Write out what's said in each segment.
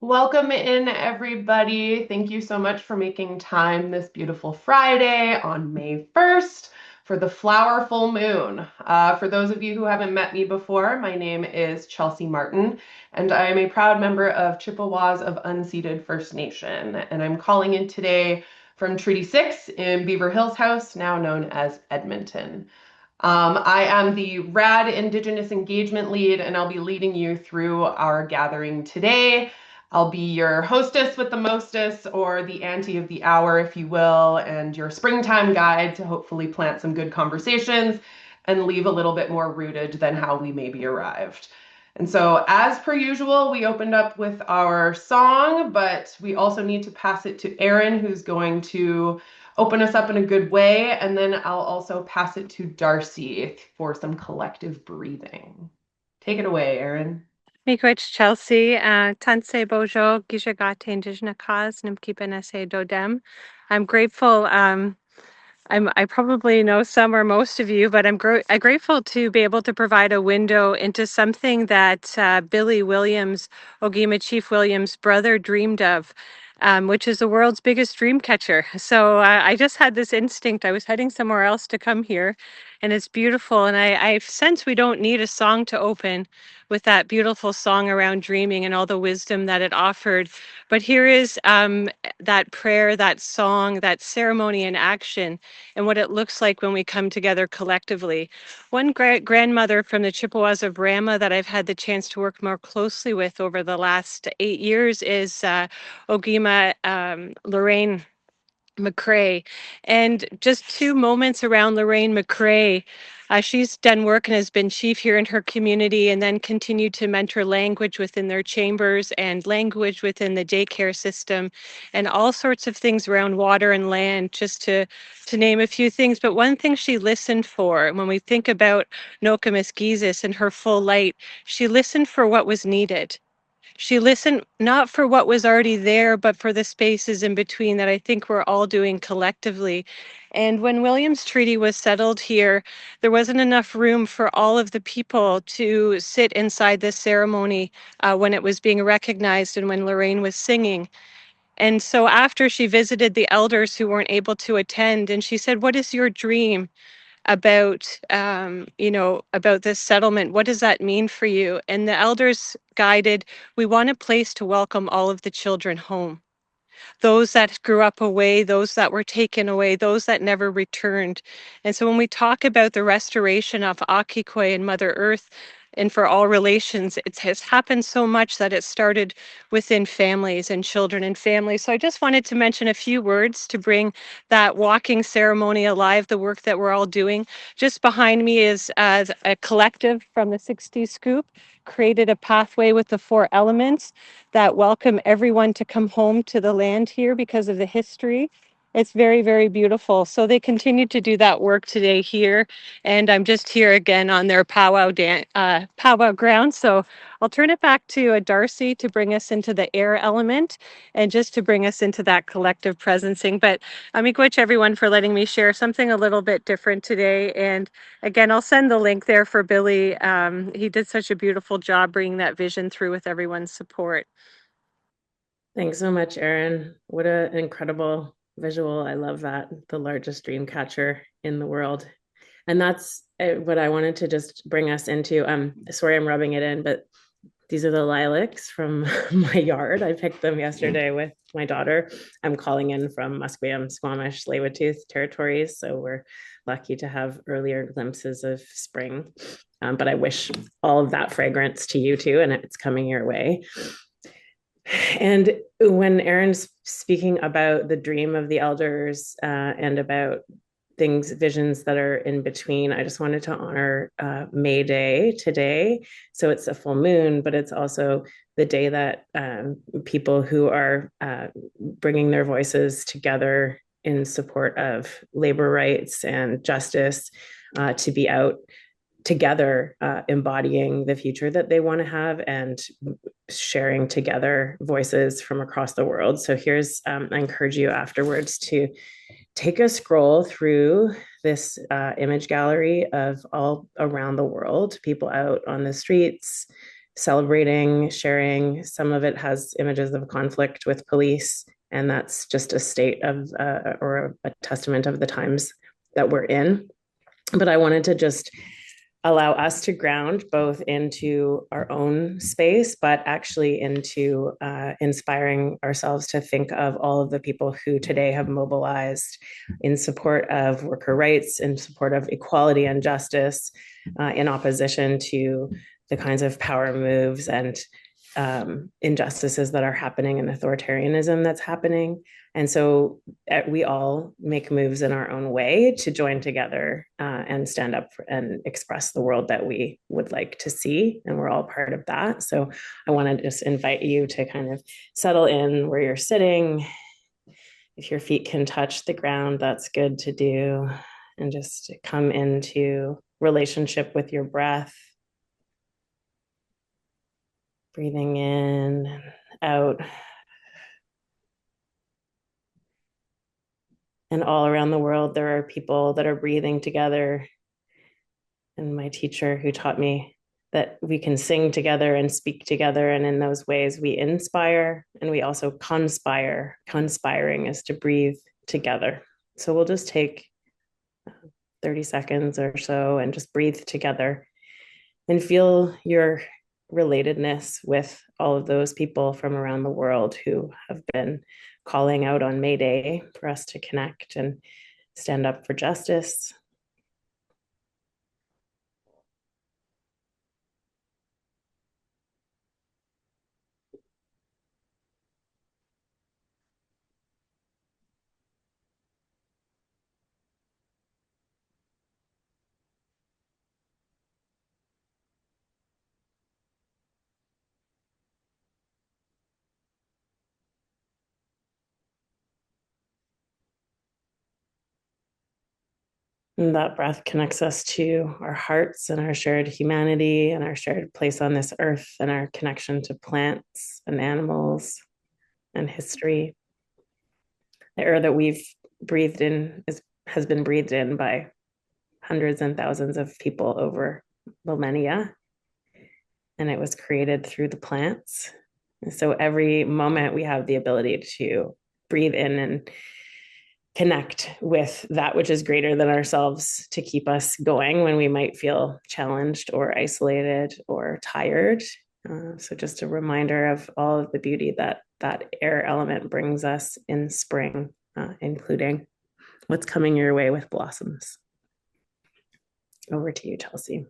Welcome in, everybody. Thank you so much for making time this beautiful Friday on May 1st for the flower full moon. For those of you who haven't met me before, my name is Chelsea Martin, and I am a proud member of Chippewas of Unceded First Nation. And I'm calling in today from Treaty 6 in Beaver Hills House, now known as Edmonton. I am the RAD Indigenous Engagement Lead, and I'll be leading you through our gathering today. I'll be your hostess with the mostest, or the auntie of the hour, if you will, and your springtime guide to hopefully plant some good conversations and leave a little bit more rooted than how we maybe arrived. And so, as per usual, we opened up with our song, but we also need to pass it to Erin, who's going to open us up in a good way. And then I'll also pass it to Darcy for some collective breathing. Take it away, Erin. Miigwech Chelsea, Tanse Bojo, Gijagate Indigenous Cause, Nimkipenese Dodem. I'm grateful. I probably know some or most of you, but I'm grateful to be able to provide a window into something that Billy Williams, Ogima Chief Williams' brother, dreamed of, which is the world's biggest dream catcher. So I just had this instinct. I was heading somewhere else to come here, and it's beautiful. And I sense we don't need a song to open with that beautiful song around dreaming and all the wisdom that it offered. But here is that prayer, that song, that ceremony in action, and what it looks like when we come together collectively. One grandmother from the Chippewas of Rama that I've had the chance to work more closely with over the last 8 years is Ogima Lorraine McCrae. And just 2 moments around Lorraine McCrae. She's done work and has been chief here in her community and then continued to mentor language within their chambers and language within the daycare system and all sorts of things around water and land, just to name a few things. But one thing she listened for, when we think about Nokomis Jesus and her full light, she listened for what was needed. She listened not for what was already there, but for the spaces in between that I think we're all doing collectively. And when Williams Treaty was settled here, there wasn't enough room for all of the people to sit inside this ceremony when it was being recognized and when Lorraine was singing. And so after she visited the elders who weren't able to attend, and she said, "What is your dream about about this settlement? What does that mean for you?" And the elders guided, "We want a place to welcome all of the children home, those that grew up away, those that were taken away, those that never returned." And so when we talk about the restoration of Akikwe and Mother Earth, and for all relations, it has happened so much that it started within families and children and families. So I just wanted to mention a few words to bring that walking ceremony alive, the work that we're all doing. Just behind me is a collective from the 60s Scoop, created a pathway with the 4 elements that welcome everyone to come home to the land here because of the history. It's very, very beautiful. So they continue to do that work today here. And I'm just here again on their powwow ground. So I'll turn it back to Darcy to bring us into the air element and just to bring us into that collective presencing. But miigwech everyone for letting me share something a little bit different today. And again, I'll send the link there for Billy. He did such a beautiful job bringing that vision through with everyone's support. Thanks so much, Erin. What an incredible visual. I love that. The largest dream catcher in the world. And that's what I wanted to just bring us into. Sorry, I'm rubbing it in, but these are the lilacs from my yard. I picked them yesterday with my daughter. I'm calling in from Musqueam, Squamish, Tsleil-Waututh territories. So we're lucky to have earlier glimpses of spring. But I wish all of that fragrance to you too, and it's coming your way. And when Erin's speaking about the dream of the elders and about things, visions that are in between, I just wanted to honor May Day today. So it's a full moon, but it's also the day that people who are bringing their voices together in support of labor rights and justice to be out together, embodying the future that they want to have and sharing together voices from across the world. So here's, I encourage you afterwards to take a scroll through this image gallery of all around the world, people out on the streets, celebrating, sharing. Some of it has images of conflict with police, and that's just a state of or a testament of the times that we're in. But I wanted to just allow us to ground both into our own space, but actually into inspiring ourselves to think of all of the people who today have mobilized in support of worker rights, in support of equality and justice, in opposition to the kinds of power moves and injustices that are happening and authoritarianism that's happening. And so we all make moves in our own way to join together and stand up and express the world that we would like to see. And we're all part of that. So I want to just invite you to kind of settle in where you're sitting. If your feet can touch the ground, that's good to do. And just come into relationship with your breath. Breathing in and out. And all around the world, there are people that are breathing together. And my teacher who taught me that we can sing together and speak together. And in those ways, we inspire and we also conspire. Conspiring is to breathe together. So we'll just take 30 seconds or so and just breathe together and feel your relatedness with all of those people from around the world who have been calling out on May Day for us to connect and stand up for justice. And that breath connects us to our hearts and our shared humanity and our shared place on this earth and our connection to plants and animals and history. The air that we've breathed in has been breathed in by hundreds and thousands of people over millennia. And it was created through the plants. And so every moment we have the ability to breathe in and connect with that which is greater than ourselves to keep us going when we might feel challenged or isolated or tired. So just a reminder of all of the beauty that that air element brings us in spring, including what's coming your way with blossoms. Over to you, Chelsea.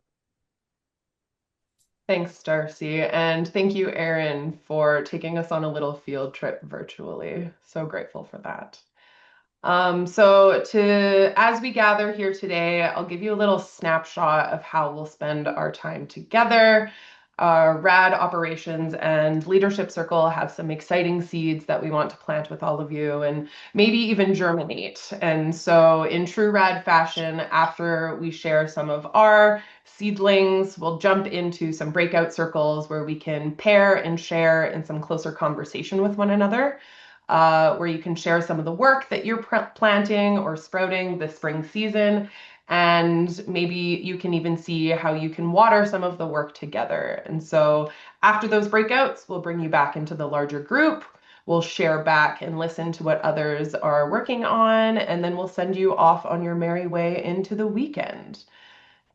Thanks, Darcy. And thank you, Erin, for taking us on a little field trip virtually. So grateful for that. As we gather here today, I'll give you a little snapshot of how we'll spend our time together. Our RAD operations and leadership circle have some exciting seeds that we want to plant with all of you and maybe even germinate. And so in true RAD fashion, after we share some of our seedlings, we'll jump into some breakout circles where we can pair and share in some closer conversation with one another. Where you can share some of the work that you're planting or sprouting this spring season. And maybe you can even see how you can water some of the work together. And so after those breakouts, we'll bring you back into the larger group. We'll share back and listen to what others are working on, and then we'll send you off on your merry way into the weekend.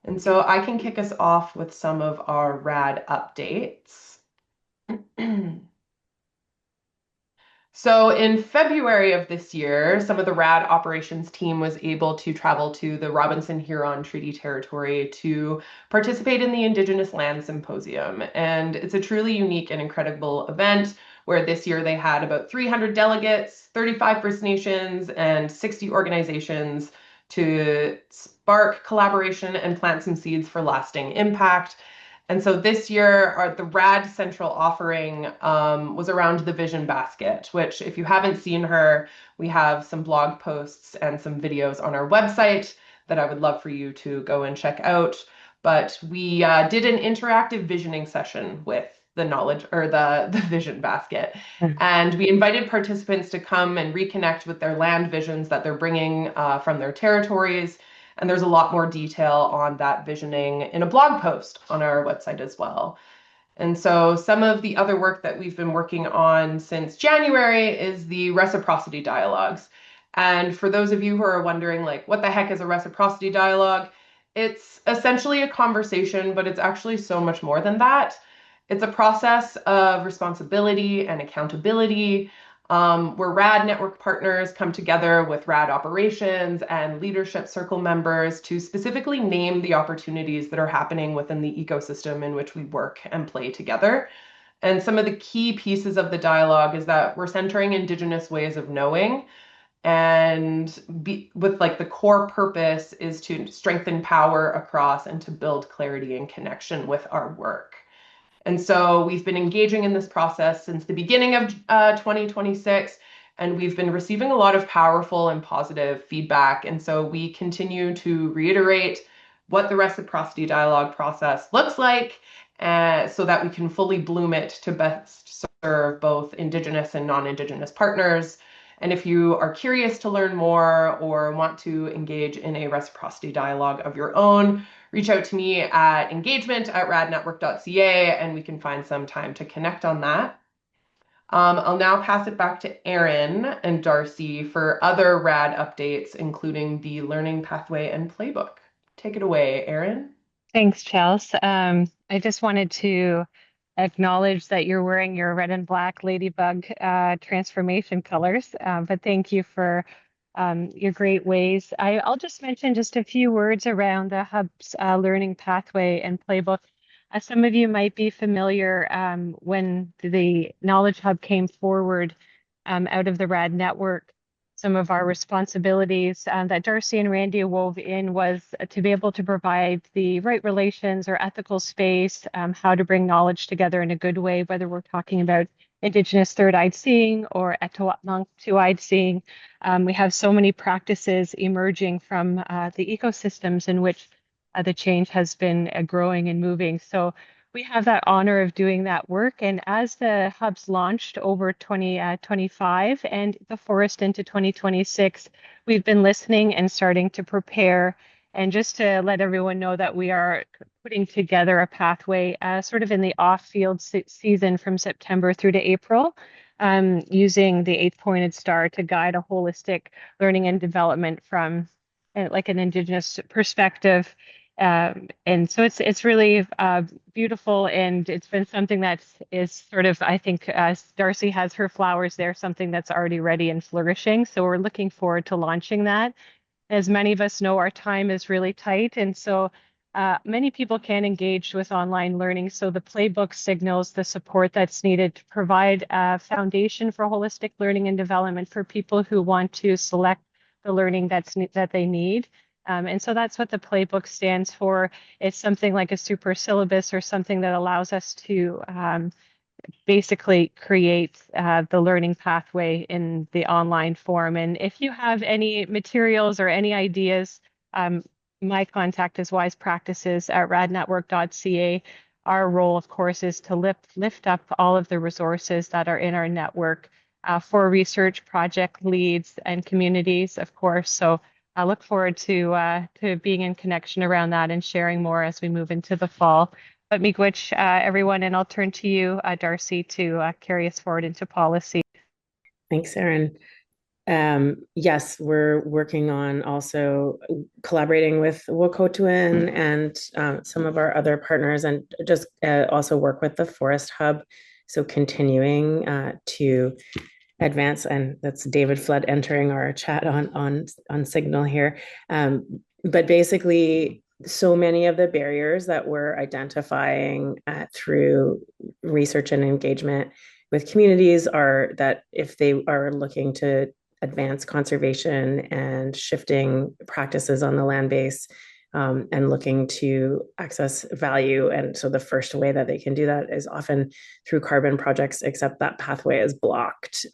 And so I can kick us off with some of our RAD updates. So in February of this year, some of the RAD operations team was able to travel to the Robinson-Huron Treaty Territory to participate in the Indigenous Land Symposium. And it's a truly unique and incredible event where this year they had about 300 delegates, 35 First Nations, and 60 organizations to spark collaboration and plant some seeds for lasting impact. And so this year, the RAD Central offering was around the Vision Basket, which if you haven't seen her, we have some blog posts and some videos on our website that I would love for you to go and check out. But we did an interactive visioning session with the knowledge or the Vision Basket. And we invited participants to come and reconnect with their land visions that they're bringing from their territories. And there's a lot more detail on that visioning in a blog post on our website as well. And so some of the other work that we've been working on since January is the reciprocity dialogues. And for those of you who are wondering, like, what the heck is a reciprocity dialogue? It's essentially a conversation, but it's actually so much more than that. It's a process of responsibility and accountability, where RAD Network partners come together with RAD operations and leadership circle members to specifically name the opportunities that are happening within the ecosystem in which we work and play together. And some of the key pieces of the dialogue is that we're centering Indigenous ways of knowing, and with like the core purpose is to strengthen power across and to build clarity and connection with our work. And so we've been engaging in this process since the beginning of 2026, and we've been receiving a lot of powerful and positive feedback. And so we continue to reiterate what the reciprocity dialogue process looks like, so that we can fully bloom it to best serve both Indigenous and non-Indigenous partners. And if you are curious to learn more or want to engage in a reciprocity dialogue of your own, reach out to me at engagement@radnetwork.ca and we can find some time to connect on that. I'll now pass it back to Erin and Darcy for other RAD updates, including the learning pathway and playbook. Take it away, Erin. Thanks, Chels. I just wanted to acknowledge that you're wearing your red and black ladybug transformation colors, but thank you for your great ways. I'll just mention just a few words around the Hub's learning pathway and playbook. Some of you might be familiar when the Knowledge Hub came forward out of the RAD network. Some of our responsibilities that Darcy and Randy wove in was to be able to provide the right relations or ethical space, how to bring knowledge together in a good way, whether we're talking about Indigenous third-eyed seeing or Etowatmunk two-eyed seeing. We have so many practices emerging from the ecosystems in which the change has been growing and moving. So we have that honor of doing that work. And as the hubs launched over 2025 and the forest into 2026, we've been listening and starting to prepare. And just to let everyone know that we are putting together a pathway sort of in the off-field season from September through to April, using the eight-pointed star to guide a holistic learning and development from like an Indigenous perspective. And so it's really beautiful, and it's been something that is sort of, I think, Darcy has her flowers there, something that's already ready and flourishing. So we're looking forward to launching that. As many of us know, our time is really tight, and so many people can engage with online learning. So the playbook signals the support that's needed to provide a foundation for holistic learning and development for people who want to select the learning that they need. And so that's what the playbook stands for. It's something like a super syllabus or something that allows us to basically create the learning pathway in the online form. And if you have any materials or any ideas, my contact is wisepractices@radnetwork.ca. Our role, of course, is to lift up all of the resources that are in our network for research project leads and communities, of course. So I look forward to being in connection around that and sharing more as we move into the fall. But miigwech, everyone, and I'll turn to you, Darcy, to carry us forward into policy. Thanks, Erin. Yes, we're working on also collaborating with Wokotowin and some of our other partners, and just also work with the Forest Hub. So continuing to advance, and that's David Flood entering our chat on Signal here. But basically, so many of the barriers that we're identifying through research and engagement with communities are that if they are looking to advance conservation and shifting practices on the land base, and looking to access value. And so the first way that they can do that is often through carbon projects, except that pathway is blocked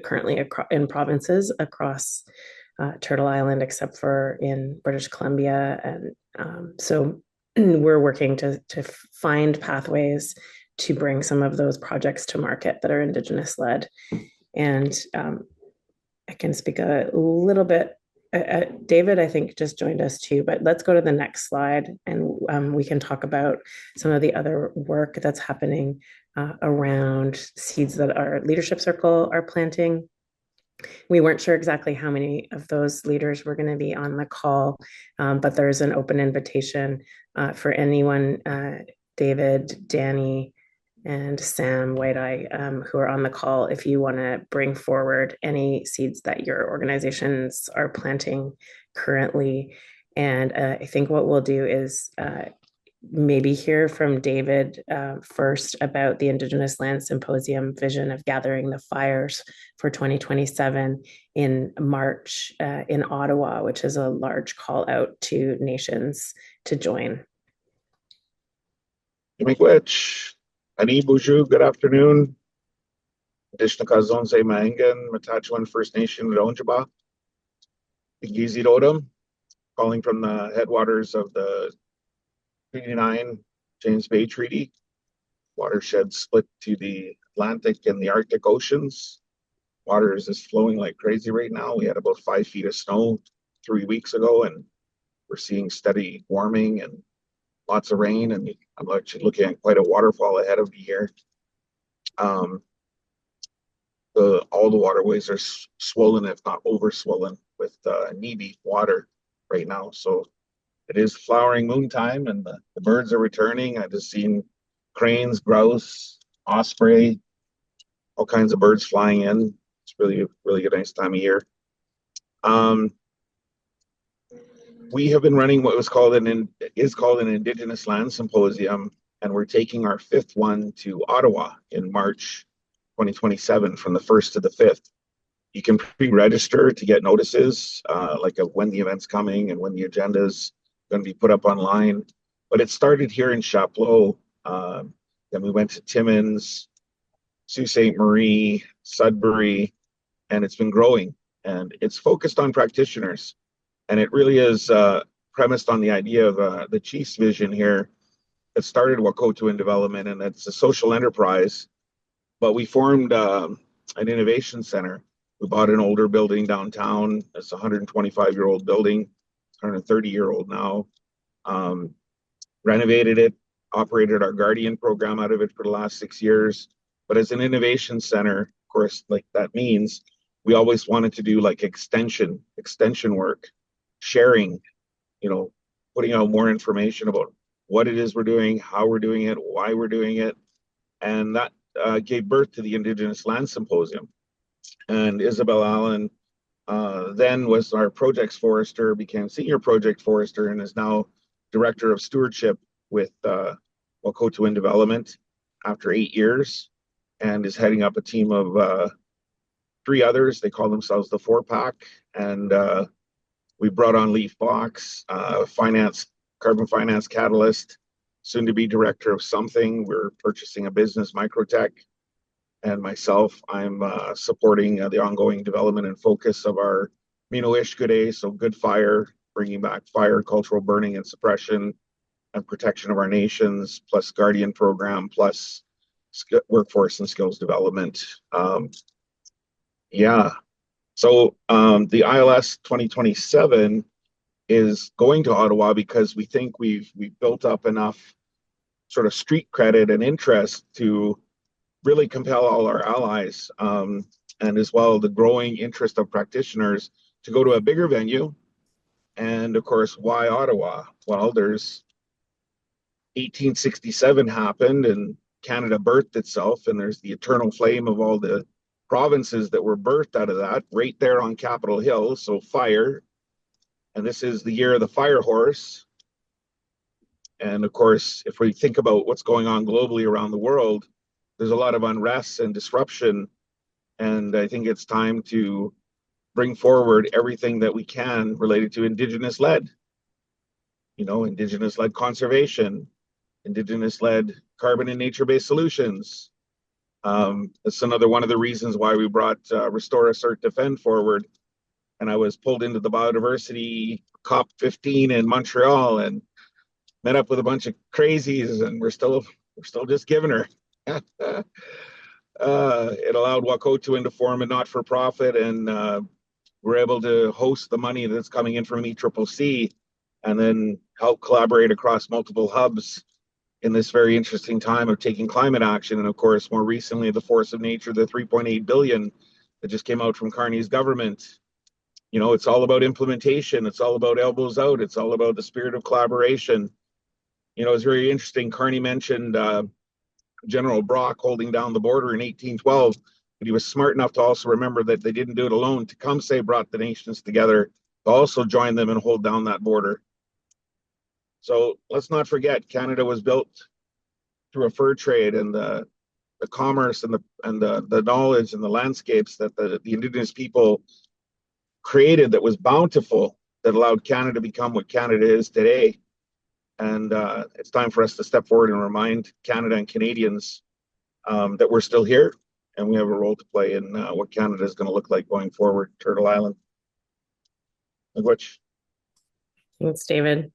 currently in provinces across Turtle Island, except for in British Columbia. And so we're working to find pathways to bring some of those projects to market that are Indigenous led. And I can speak a little bit David, I think, just joined us too, but let's go to the next slide and we can talk about some of the other work that's happening around seeds that our leadership circle are planting. We weren't sure exactly how many of those leaders were going to be on the call, but there's an open invitation for anyone, David, Danny, and Sam White-Eye, who are on the call, if you want to bring forward any seeds that your organizations are planting currently. And I think what we'll do is maybe hear from David first about the Indigenous Land Symposium vision of gathering the fires for 2027 in March in Ottawa, which is a large call out to nations to join. Miigwech, Ani Bonjour, good afternoon. Dishnakazonze Maengan, Matachuan First Nation, Ronjaba, Igizi Rodam, calling from the headwaters of the 89 James Bay Treaty. Watershed split to the Atlantic and the Arctic Oceans. Water is just flowing like crazy right now. We had about 5 feet of snow 3 weeks ago, and we're seeing steady warming and lots of rain. And I'm actually looking at quite a waterfall ahead of me here. All the waterways are swollen, if not over swollen, with knee-deep water right now. So it is flowering moon time, and the birds are returning. I just seen cranes, grouse, osprey, all kinds of birds flying in. It's really, really a nice time of year. We have been running what is called an Indigenous Land Symposium, and we're taking our 5th one to Ottawa in March 2027 from the 1st to the 5th. You can pre-register to get notices, like of when the event's coming and when the agenda is going to be put up online. But it started here in Chapleau. Then we went to Timmins, Sault Ste. Marie, Sudbury, and it's been growing. And it's focused on practitioners. And it really is premised on the idea of the Chief's vision here that started Wakotuin Development, and it's a social enterprise. But we formed an innovation center. We bought an older building downtown. It's a 125-year-old building, 130-year-old now. Renovated it, operated our Guardian program out of it for the last 6 years. But as an innovation center, of course, like that means we always wanted to do like extension work, sharing, putting out more information about what it is we're doing, how we're doing it, why we're doing it. And that gave birth to the Indigenous Land Symposium. And Isabel Allen then was our projects forester, became senior project forester, and is now director of stewardship with Wakotuin Development after 8 years, and is heading up a team of 3 others. They call themselves the 4-Pack. And we brought on Leaf Box, Carbon Finance Catalyst, soon to be director of something. We're purchasing a business, Microtech. And myself, I'm supporting the ongoing development and focus of our Mino Ishkude, so Good Fire, bringing back fire, cultural burning and suppression, and protection of our nations, plus Guardian program, plus workforce and skills development. So the ILS 2027 is going to Ottawa because we think we've built up enough sort of street credit and interest to really compel all our allies, and as well the growing interest of practitioners to go to a bigger venue. And of course, why Ottawa? Well, there's 1867 happened and Canada birthed itself, and there's the eternal flame of all the provinces that were birthed out of that right there on Capitol Hill. So fire, and this is the year of the fire horse. And of course, if we think about what's going on globally around the world, there's a lot of unrest and disruption. And I think it's time to bring forward everything that we can related to Indigenous-led, Indigenous-led conservation, Indigenous-led carbon and nature-based solutions. That's another one of the reasons why we brought Restore, Assert, Defend forward. And I was pulled into the biodiversity COP15 in Montreal and met up with a bunch of crazies, and we're still just giving her. It allowed Wakotuin to form a not-for-profit and we're able to host the money that's coming in from ECCC and then help collaborate across multiple hubs in this very interesting time of taking climate action. And of course, more recently, the Force of Nature, the 3.8 billion that just came out from Carney's government. You know, it's all about implementation. It's all about elbows out. It's all about the spirit of collaboration. You know, it's very interesting. Carney mentioned General Brock holding down the border in 1812, but he was smart enough to also remember that they didn't do it alone. Tecumseh brought the nations together to also join them and hold down that border. So let's not forget, Canada was built through a fur trade and the commerce and the knowledge and the landscapes that the Indigenous people created that was bountiful, that allowed Canada to become what Canada is today. And it's time for us to step forward and remind Canada and Canadians that we're still here and we have a role to play in what Canada is going to look like going forward, Turtle Island. Which? Thanks, David.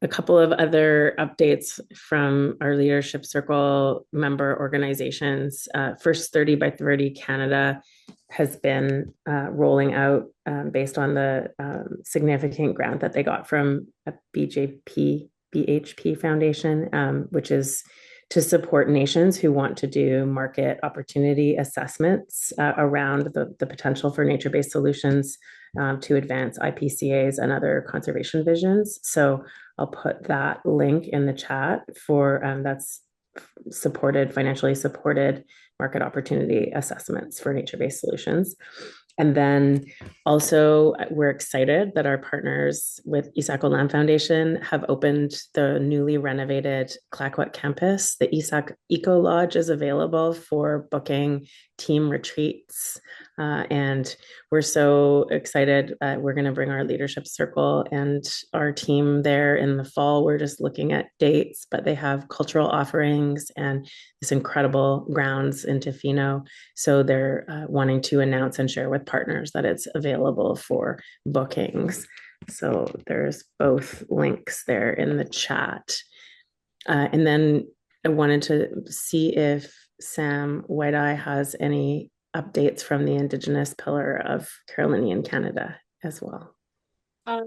A couple of other updates from our Leadership Circle member organizations. First 30 by 30 Canada has been rolling out based on the significant grant that they got from a BHP Foundation, which is to support nations who want to do market opportunity assessments around the potential for nature-based solutions to advance IPCAs and other conservation visions. So I'll put that link in the chat for that's financially supported market opportunity assessments for nature-based solutions. And then also, we're excited that our partners with Isaako Land Foundation have opened the newly renovated Clayoquot campus. The Isaak Eco Lodge is available for booking team retreats. And we're so excited. We're going to bring our leadership circle and our team there in the fall. We're just looking at dates, but they have cultural offerings and this incredible grounds in Tofino. So they're wanting to announce and share with partners that it's available for bookings. So there's both links there in the chat. And then I wanted to see if Sam White-Eye has any updates from the Indigenous pillar of Carolinian Canada as well.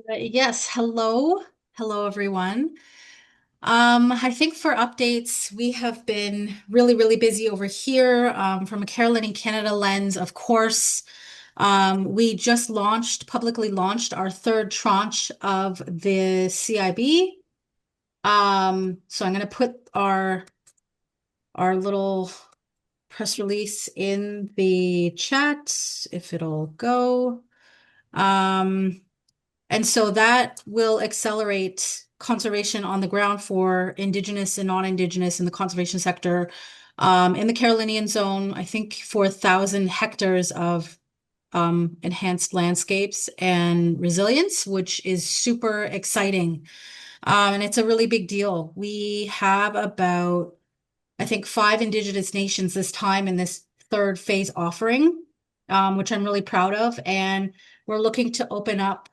Yes, hello, everyone. I think for updates, we have been really busy over here from a Carolinian Canada lens, of course. We just publicly launched our third tranche of the CIB. So I'm going to put our little press release in the chat if it'll go. And so that will accelerate conservation on the ground for Indigenous and non-Indigenous in the conservation sector. In the Carolinian zone, I think 4,000 hectares of enhanced landscapes and resilience, which is super exciting. And it's a really big deal. We have about, I think, 5 Indigenous nations this time in this third phase offering, which I'm really proud of. And we're looking to open up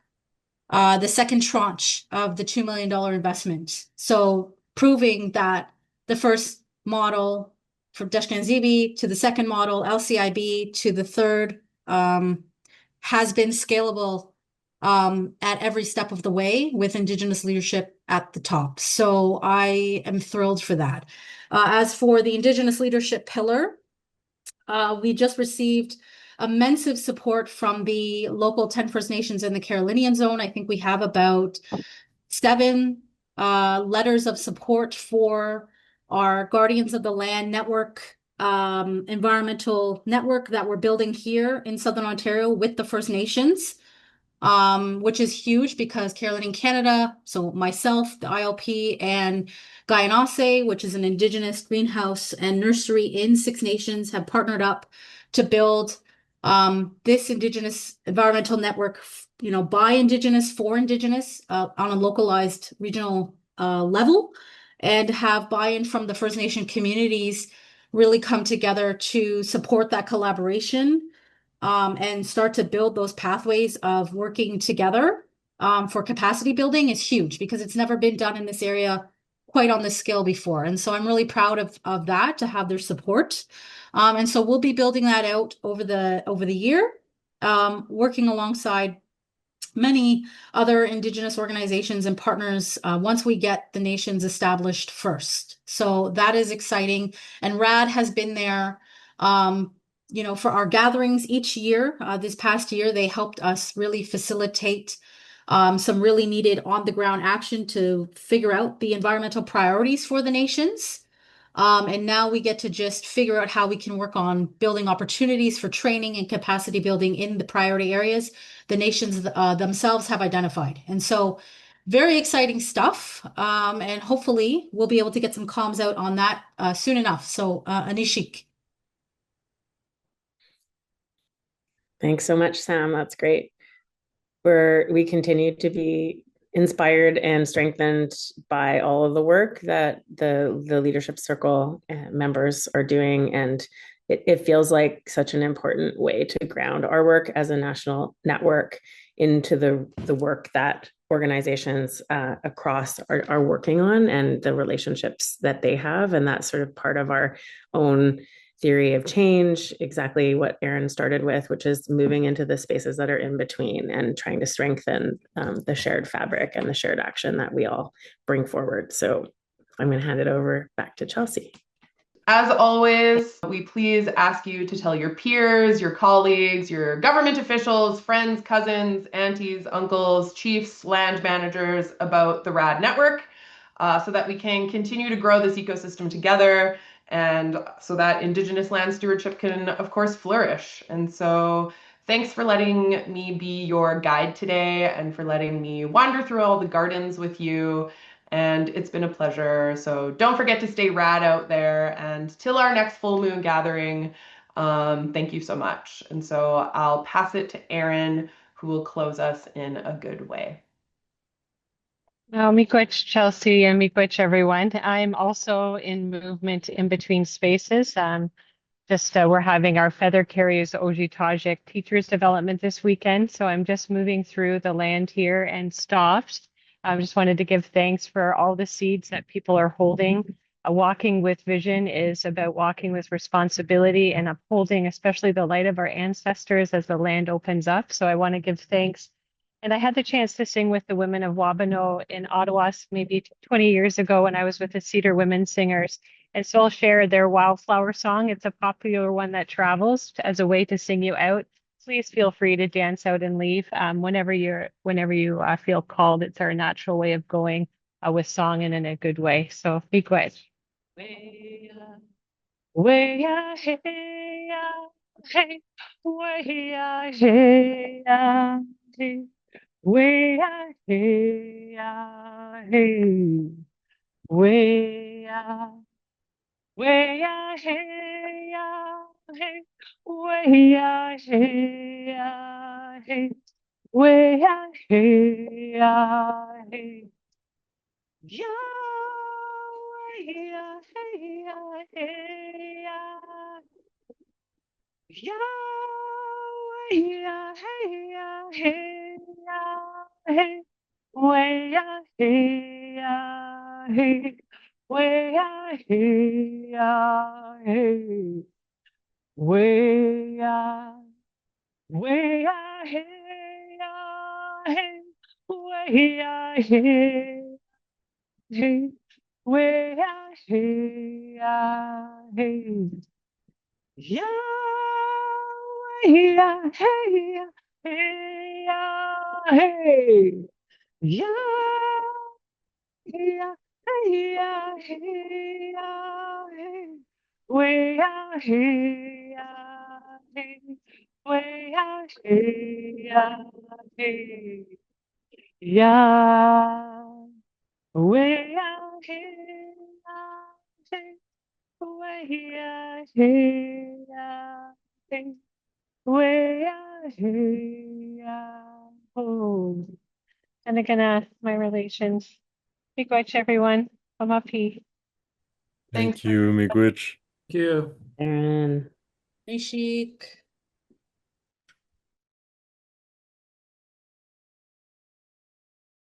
the second tranche of the $2 million investment. So proving that the first model for Deshkan to the second model, LCIB, to the third has been scalable at every step of the way with Indigenous leadership at the top. So I am thrilled for that. As for the Indigenous leadership pillar, we just received immense support from the local 10 First Nations in the Carolinian zone. I think we have about 7 letters of support for our Guardians of the Land network, environmental network that we're building here in Southern Ontario with the First Nations, which is huge because Carolinian Canada, so myself, the ILP, and Guyanasse, which is an Indigenous greenhouse and nursery in 6 Nations, have partnered up to build this Indigenous environmental network, by Indigenous, for Indigenous, on a localized regional level, and have buy-in from the First Nation communities really come together to support that collaboration and start to build those pathways of working together for capacity building is huge because it's never been done in this area quite on this scale before. And so I'm really proud of that, to have their support. And so we'll be building that out over the year. working alongside many other Indigenous organizations and partners once we get the nations established first. So that is exciting. And RAD has been there, for our gatherings each year. This past year, they helped us really facilitate some really needed on-the-ground action to figure out the environmental priorities for the nations. And now we get to just figure out how we can work on building opportunities for training and capacity building in the priority areas the nations themselves have identified. And so, very exciting stuff. And hopefully, we'll be able to get some comms out on that soon enough. So, Anishik. Thanks so much, Sam. That's great. We continue to be inspired and strengthened by all of the work that the leadership circle members are doing, and it feels like such an important way to ground our work as a national network into the work that organizations across are working on and the relationships that they have. And that's sort of part of our own theory of change, exactly what Erin started with, which is moving into the spaces that are in between and trying to strengthen the shared fabric and the shared action that we all bring forward. So I'm going to hand it over back to Chelsea. As always, we please ask you to tell your peers, your colleagues, your government officials, friends, cousins, aunties, uncles, chiefs, land managers about the RAD network so that we can continue to grow this ecosystem together and so that Indigenous land stewardship can, of course, flourish. And so thanks for letting me be your guide today and for letting me wander through all the gardens with you. And it's been a pleasure. So don't forget to stay rad out there. And till our next full moon gathering, thank you so much. And so I'll pass it to Erin, who will close us in a good way. Miigwech, Chelsea, and miigwech, everyone. I'm also in movement in between spaces. We're having our Feather Carriers Ojibwe Teachers Development this weekend. So I'm just moving through the land here and stopped. I just wanted to give thanks for all the seeds that people are holding. Walking with vision is about walking with responsibility and upholding, especially the light of our ancestors as the land opens up. So I want to give thanks. And I had the chance to sing with the women of Wabano in Ottawa maybe 20 years ago when I was with the Cedar Women Singers. And so I'll share their Wildflower song. It's a popular one that travels as a way to sing you out. Please feel free to dance out and leave whenever you feel called. It's our natural way of going with song and in a good way. So be quiet. Way, way, hey, hey, way, hey, hey. Way hey hey way way hey hey way hey hey way hey hey yeah way hey yeah hey hey hey way hey hey way hey hey way way hey hey way hey hey way hey hey yeah way hey hey hey yeah yeah, yeah, yeah, hey. Way out here, hey. Way out here, hey. Yeah. Way out here, hey. Way out here, hey. Way out here. Oh. And again, my relations. Big watch, everyone. I'm up here. Thanks. Thank you, miigwech. Thank you. Erin. Anishik.